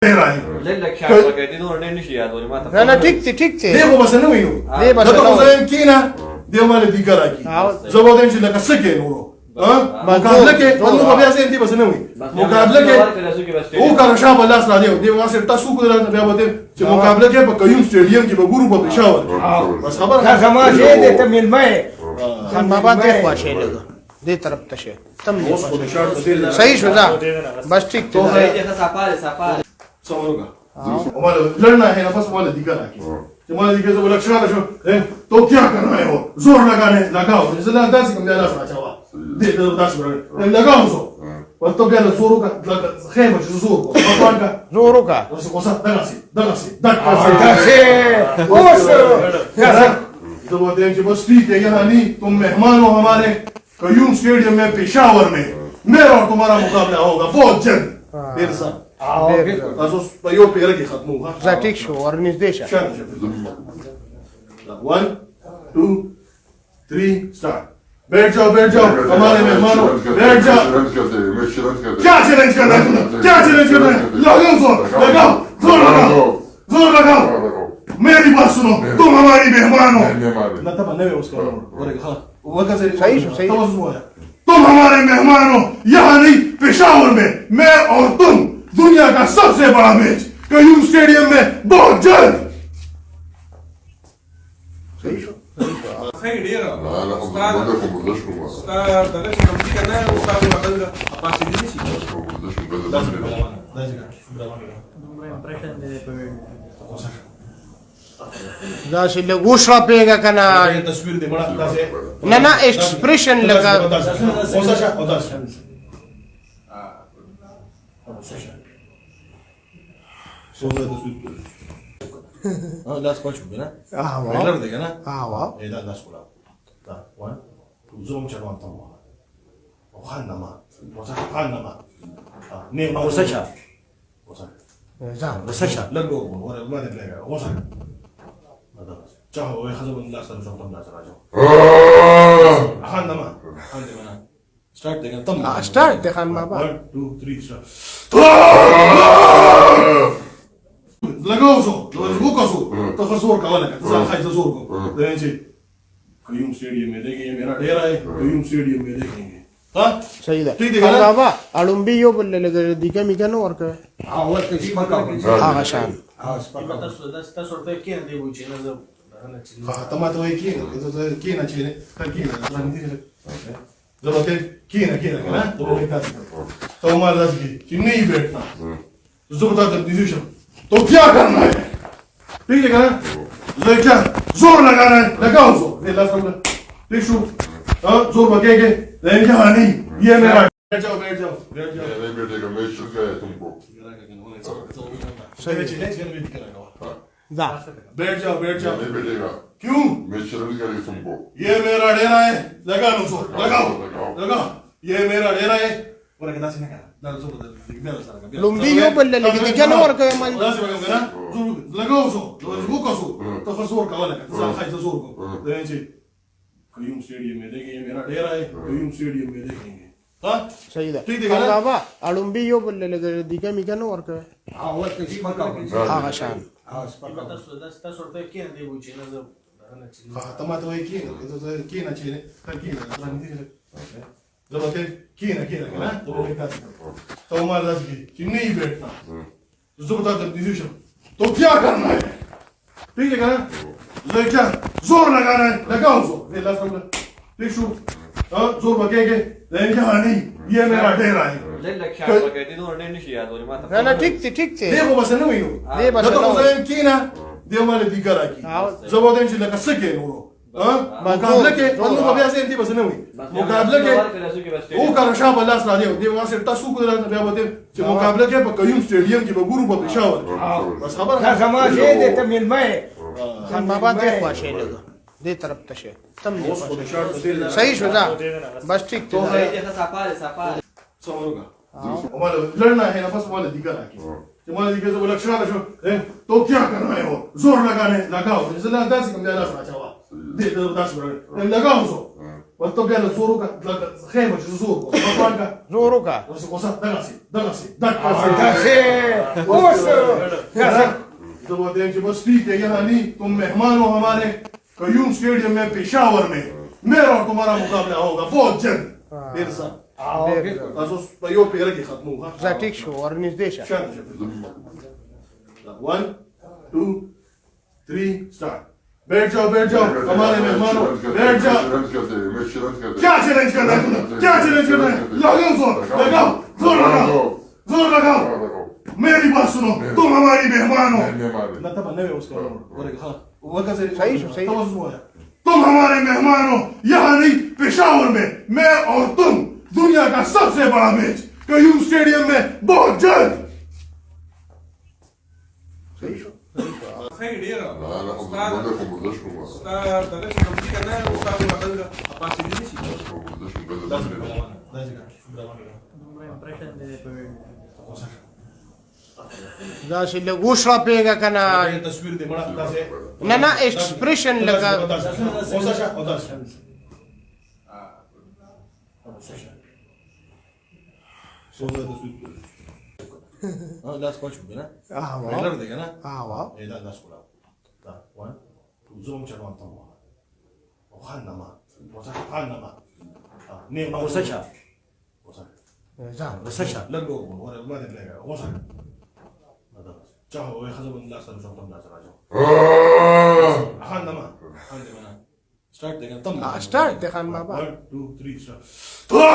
نه ټیک ته دی خو بس نه وینو دا ته زم کینا دی مال دی کرا کی زبر دې چې لکه سکه نورو مقابله کې نو بیا زه دې بس نه وي مقابله کې او کار شابه لاس را دی دی واسه تاسو کو درنه بیا وته چې مقابله کې په قیوم سټیډیم کې به ګورو په پېښور بس خبره خما دې ته ملمه خان بابا ته خواشه لګ دې طرف ته شه تم صحیح شو دا بس ټیک ته سمروگا हमारे लड़ना है ना बस हमारे दिखा ना कि हमारे दिखे तो लक्षण ना शो तो क्या करना है वो जोर लगाने लगाओ जैसे ना 10 कम ज्यादा साचा हुआ दे दो 10 मिनट लगाओ सो और तो क्या जोर का खेम जो जोर को भगवान का जोर का उसको दगासी ओस तो वो देख जो बस ठीक है यहाँ नहीं तुम मेहमान हो हमारे कयूम स्टेडियम में पेशावर में मेरा और तुम्हारा मुकाबला होगा बहुत जल्द देर साथ Asus eu pe el khatmu ha zatik shu organizde sha 1 2 3 start बैठ जाओ हमारे मेहमानों बैठ जाओ क्या चैलेंज कर रहे हैं जोर लगाओ मेरी बात सुनो तुम हमारी मेहमान हो ना तब नहीं उसका वो कैसे सही तुम हमारे मेहमान हो यहाँ नहीं पेशावर में मैं और तुम दुनिया का सबसे बड़ा मैच कयूम स्टेडियम में बहुत जल्द دا چې له وشرا پیګه کنه تصویر دې بڑا نه ایکسپریشن لگا لاس پچو کنه رولر دی کنه وا دا لاس کولا دا 1 2 زوم چلوان تا او خانما نه وسچا وسچا لګو ور ما دې لګا وسچا دا چا وای خزم لاس سره شو تم لاس راځو خانما स्टार्ट देगा तब स्टार्ट दे खान बाबा 1 2 3 स्टार्ट लगाओ सो वो कसो तो जोर का वाला का खाई जोर को देंगे कयूम स्टेडियम में देखेंगे मेरा डेरा है कयूम स्टेडियम में देखेंगे हां सही है खान बाबा अड़ुंबी यो बोलले लगे दिका मिकनो और के हां वो के पक्का हां शान हां पक्का 10 रुपए के दे वो चीज हां तमा तो है की ना चीज की ना जब होते की ना ना तो वो क्या तो हमारा की नहीं बैठना जोर का डिसीजन तो क्या करना है ठीक है ना क्या जोर लगाना है लगाओ जोर ये लास्ट में ठीक शू जोर बगेगे लेकिन हाँ नहीं ये मेरा बैठ जाओ नहीं बैठेगा मैं शुरू है तुमको सही चैलेंज करने भी करेगा जा बैठ जाओ नहीं बैठेगा क्यों मैं चैलेंज करेगा तुमको ये मेरा डेरा है लगा लो जोर लगाओ ये मेरा डेरा है और कहता से ना लुंबी यो बोलले लगे दिका और के मन लगाओ सो वो कसो तो जोर का वाला का खाई जोर को देंगे कयूम स्टेडियम में देखेंगे मेरा डेरा है कयूम स्टेडियम में देखेंगे हां सही है खान बाबा अड़ुंबी यो बोलले लगे दिका मिकनो और के हां वो के पक्का हां शान हां पक्का 10 रुपए के दे वो चीज हां तमा तो है की ना चीज की ना जब होते की ना तो वो क्या तो हमारा की नहीं बैठना जोर का डिसीजन तो क्या करना है ठीक है ना क्या जोर लगाना है लगाओ जोर ये लास्ट में ठीक शू जोर बगेगे लेकिन हाँ नहीं ये मेरा डेरा है نه ټیک ته دی خو بس نه وینو دا ته زم کینا دی مال دی کرا کی زبر دې چې لکه سکه نورو مقابله کې نو بیا زه دې بس نه وي مقابله کې او کار شابه لاس را دی واسه تاسو کو درنه بیا وته چې مقابله کې په قیوم سټیډیم کې به ګورو په پېښور بس خبره خما دې ته ملمه خان بابا ته خواشه لګ دې طرف ته شه تم صحیح شو دا बस ठीक तो है समरोगा हमारे लड़ना है ना बस हमारे दिखा ना कि हमारे दिखे तो लक्षण ना शो तो क्या करना है वो जोर लगाओ जैसे ना 10 कम ज्यादा साचा हुआ दे दो 10 मिनट लगाओ सो والطب يلا زورك خيمة زور وطبعا زورك وصل دغسي तो वो देख जब ठीक है यहाँ नहीं तुम मेहमान हो हमारे कयूम स्टेडियम में पेशावर में मेरा और तुम्हारा मुकाबला होगा बहुत जल्द मेरे साथ यो पेड़ की खत्म होगा زاتيك شو ورني ديشا 1 2 3 स्टार्ट बैठ जाओ हमारे मेहमानों बैठ जाओ क्या चैलेंज करना है तुम्हें क्या चैलेंज करना है जोर लगाओ मेरी बात सुनो तुम हमारी मेहमान हो तुम हमारे मेहमान हो यहाँ नहीं पेशावर में मैं और तुम दुनिया का सबसे बड़ा मैच कयूम स्टेडियम में बहुत जल्द خير يرى لا لا بدكم استاذ ده لسه كان في كلام استاذ معتز اباسي داس اللي وشرا بيغا كان तस्वीर दे बड़ा से نانا اكسبريشن لگا لاس كوتش بنا واو ريلر देगा ना واو ايه ده لاس كولا ده 1 زوم चलवा तो وخلنا ما وخلنا ما نيم وسشا زعم وسشا لا جو ولا ما ادري وصل جاء هو يخزن الناس اللي شفتهم الناس راجعوا خلنا ما ستارت देगा तब ستارت دخل مع بعض 1 2 3 ستارت